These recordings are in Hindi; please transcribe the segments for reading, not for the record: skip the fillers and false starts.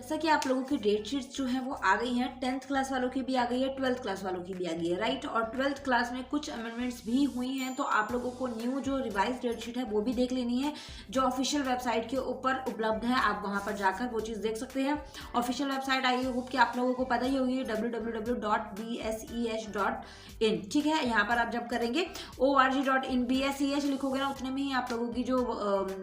जैसा कि आप लोगों की डेट शीट्स जो है वो आ गई हैं, 10th क्लास वालों की भी आ गई है, 12th क्लास वालों की भी आ गई है, राइट। और 12th क्लास में कुछ अमेंडमेंट्स भी हुई हैं, तो आप लोगों को न्यू जो रिवाइज डेट शीट है वो भी देख लेनी है, जो ऑफिशियल वेबसाइट के ऊपर उपलब्ध है। आप वहां पर जाकर वो चीज़ देख सकते हैं। ऑफिशियल वेबसाइट आई होप कि आप लोगों को पता ही होगी, www.bses.in, ठीक है। यहाँ पर आप जब करेंगे org.in BSEH लिखोगे ना, उतने में ही आप लोगों की जो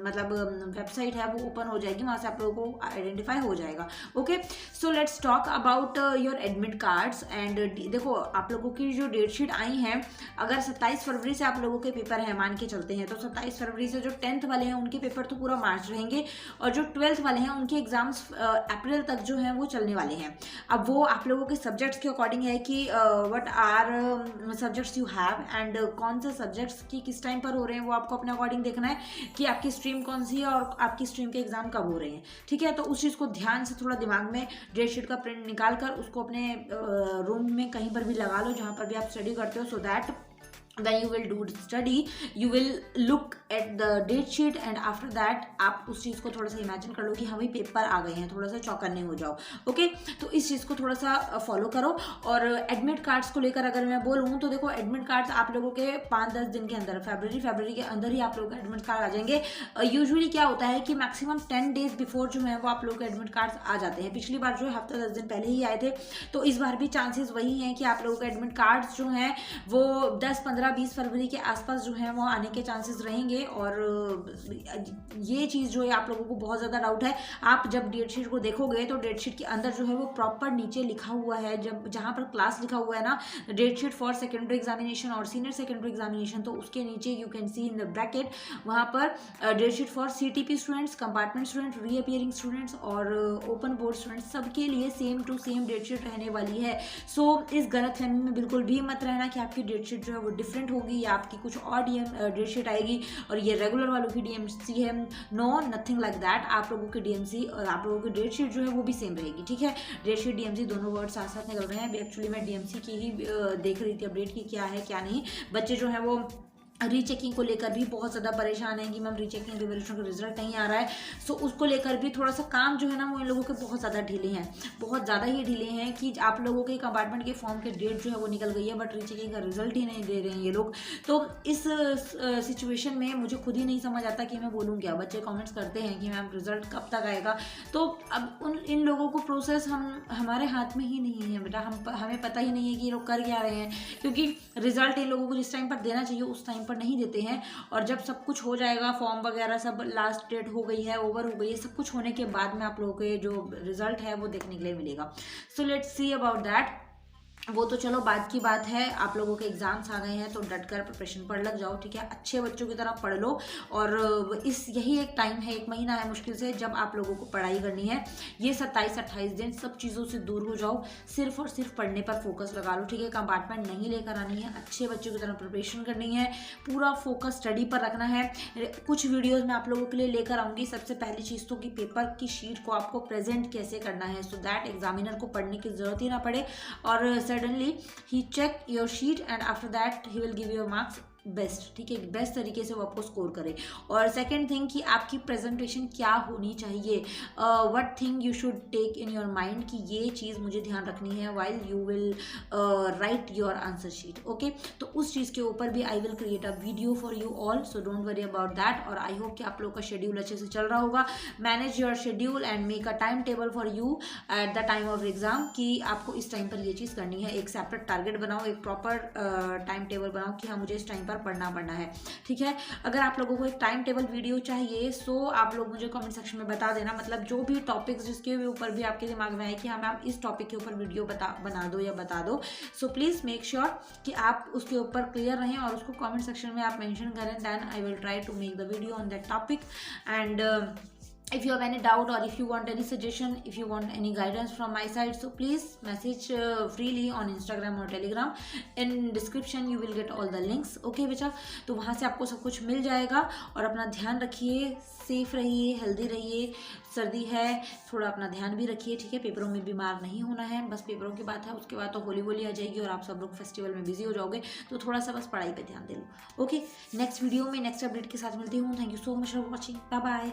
मतलब वेबसाइट है वो ओपन हो जाएगी, वहां से आप लोगों को आइडेंटिफाई हो जाएगा। Okay, so let's talk about your admit cards. And देखो आप लोगों की जो डेट शीट आई है, अगर 27 फरवरी से आप लोगों के पेपर हैं मान के चलते हैं, तो 27 फरवरी से जो 10th वाले हैं उनके पेपर तो पूरा मार्च रहेंगे, और जो 12th वाले हैं उनके एग्जाम्स अप्रैल तक जो हैं वो चलने वाले हैं। अब वो आप लोगों के सब्जेक्ट्स के अकॉर्डिंग है कि what are subjects you have, and कौन से सब्जेक्ट्स की किस टाइम पर हो रहे हैं वो आपको अपने अकॉर्डिंग देखना है कि आपकी स्ट्रीम कौन सी है और आपकी स्ट्रीम के एग्जाम कब हो रहे हैं, ठीक है। तो उस चीज़ को ध्यान से थोड़ा दिमाग में डेट शीट का प्रिंट निकाल कर उसको अपने रूम में कहीं पर भी लगा लो जहाँ पर भी आप स्टडी करते हो, so that when you will do study you will look at the date sheet and after that आप उस चीज़ को थोड़ा सा इमेजिन कर लो कि हाँ भाई पेपर आ गए हैं, थोड़ा सा चौकन्ने हो जाओ। ओके, तो इस चीज़ को थोड़ा सा फॉलो करो। और एडमिट कार्ड्स को लेकर अगर मैं बोलूँ तो देखो, एडमिट कार्ड्स आप लोगों के 5-10 दिन के अंदर, फरवरी के अंदर ही आप लोगों के एडमिट कार्ड आ जाएंगे। यूजुअली क्या होता है कि मैक्सिमम 10 days बिफोर जो है वो आप लोगों के एडमिट कार्ड्स आ जाते हैं। पिछली बार जो है हफ्ता 10 दिन पहले ही आए थे, तो इस बार भी चांसेस वही हैं कि आप लोगों के एडमिट कार्ड्स जो हैं वो 10-15-20 फरवरी के आसपास जो है वो आने के चांसेस रहेंगे। और ये चीज़ जो है आप लोगों को बहुत ज़्यादा डाउट है, आप जब डेट शीट को देखोगे तो डेट शीट के अंदर जो है वो प्रॉपर नीचे लिखा हुआ है, जब जहाँ पर क्लास लिखा हुआ है ना, date sheet for secondary examination और सीनियर सेकेंडरी एग्जामिनेशन, तो उसके नीचे you can see in the bracket वहाँ पर date sheet for CTP students, compartment student, reappearing students और ओपन बोर्ड स्टूडेंट्स, सबके लिए same to same date sheet रहने वाली है। सो इस गलतफहमी में बिल्कुल भी मत रहना कि आपकी डेट शीट जो है वो डिफरेंट होगी या आपकी कुछ और डेट शीट आएगी और ये रेगुलर वालों की DMC है। No, nothing like that. आप लोगों की DMC और आप लोगों की डेट शीट जो है वो भी सेम रहेगी, ठीक है। डेट शीट DMC दोनों वर्ड साथ साथ निकल रहे हैं। एक्चुअली मैं DMC की ही देख रही थी अपडेट की क्या है क्या नहीं। बच्चे जो है वो रीचेकिंग को लेकर भी बहुत ज़्यादा परेशान है कि मैम रीचेकिंग रिवोल्यूशन का रिजल्ट नहीं आ रहा है। सो उसको लेकर भी थोड़ा सा काम जो है ना वो इन लोगों के बहुत ज़्यादा ढीले हैं, बहुत ज़्यादा ही ढीले हैं कि आप लोगों के कंपार्टमेंट के फॉर्म के डेट जो है वो निकल गई है, बट रीचेकिंग का रिजल्ट ही नहीं दे रहे हैं ये लोग। तो इस सिचुएशन में मुझे खुद ही नहीं समझ आता कि मैं बोलूँ क्या। बच्चे कॉमेंट्स करते हैं कि मैम रिजल्ट कब तक आएगा, तो अब इन लोगों को प्रोसेस हमारे हाथ में ही नहीं है बेटा। हमें पता ही नहीं है कि ये लोग कर क्या रहे हैं, क्योंकि रिजल्ट इन लोगों को जिस टाइम पर देना चाहिए उस टाइम नहीं देते हैं। और जब सब कुछ हो जाएगा, फॉर्म वगैरह सब लास्ट डेट हो गई है, ओवर हो गई है, सब कुछ होने के बाद में आप लोगों के जो रिजल्ट है वो देखने के लिए मिलेगा। So let's see about that. वो तो चलो बाद की बात है। आप लोगों के एग्जाम्स आ गए हैं तो डट कर प्रिपरेशन पर लग जाओ, ठीक है। अच्छे बच्चों की तरह पढ़ लो। और यही एक टाइम है, 1 महीना है मुश्किल से, जब आप लोगों को पढ़ाई करनी है। ये 27-28 दिन सब चीज़ों से दूर हो जाओ, सिर्फ और सिर्फ पढ़ने पर फोकस लगा लो, ठीक है। कंपार्टमेंट नहीं लेकर आनी है, अच्छे बच्चों की तरह प्रिपरेशन करनी है, पूरा फोकस स्टडी पर रखना है। कुछ वीडियोज़ मैं आप लोगों के लिए लेकर आऊँगी। सबसे पहली चीज़ तो कि पेपर की शीट को आपको प्रेजेंट कैसे करना है, सो दैट एग्जामिनर को पढ़ने की ज़रूरत ही ना पड़े और suddenly he check your sheet and after that he will give you marks best, ठीक है। बेस्ट तरीके से वो आपको स्कोर करे। और सेकेंड थिंग कि आपकी प्रेजेंटेशन क्या होनी चाहिए, what thing you should take in your mind कि ये चीज़ मुझे ध्यान रखनी है while you will write your answer sheet, okay. तो उस चीज़ के ऊपर भी I will create a video for you all, so don't worry about that. और आई होप कि आप लोगों का शेड्यूल अच्छे से चल रहा होगा। Manage your schedule and make a time table for you at the time of exam कि आपको इस टाइम पर ये चीज़ करनी है। एक सेपरेट टारगेट बनाओ, एक प्रॉपर टाइम टेबल बनाओ कि हाँ मुझे इस टाइम पढ़ना है, ठीक है। अगर आप लोगों को एक टाइम टेबल वीडियो चाहिए सो आप लोग मुझे कमेंट सेक्शन में बता देना। मतलब जो भी टॉपिक्स जिसके ऊपर भी आपके दिमाग में आए कि हाँ मैम इस टॉपिक के ऊपर वीडियो बना दो या बता दो, सो प्लीज़ मेक श्योर कि आप उसके ऊपर क्लियर रहें और उसको कमेंट सेक्शन में आप मेंशन करें। Then I will try to make the video on that topic. And if you have any doubt or if you want any suggestion, if you want any guidance from my side, so please message freely on Instagram or Telegram. In description you will get all the links, okay बेटा। तो वहाँ से आपको सब कुछ मिल जाएगा। और अपना ध्यान रखिए, सेफ रहिए, हेल्दी रहिए। सर्दी है, थोड़ा अपना ध्यान भी रखिए, ठीक है। पेपरों में बीमार नहीं होना है, बस पेपरों की बात है। उसके बाद तो होली आ जाएगी और आप सब लोग फेस्टिवल में बिजी हो जाओगे, तो थोड़ा सा बस पढ़ाई पे ध्यान दे लो, ओके। नेक्स्ट वीडियो में नेक्स्ट अपडेट के साथ मिलती हूँ। Thank you so much for watching, bye bye.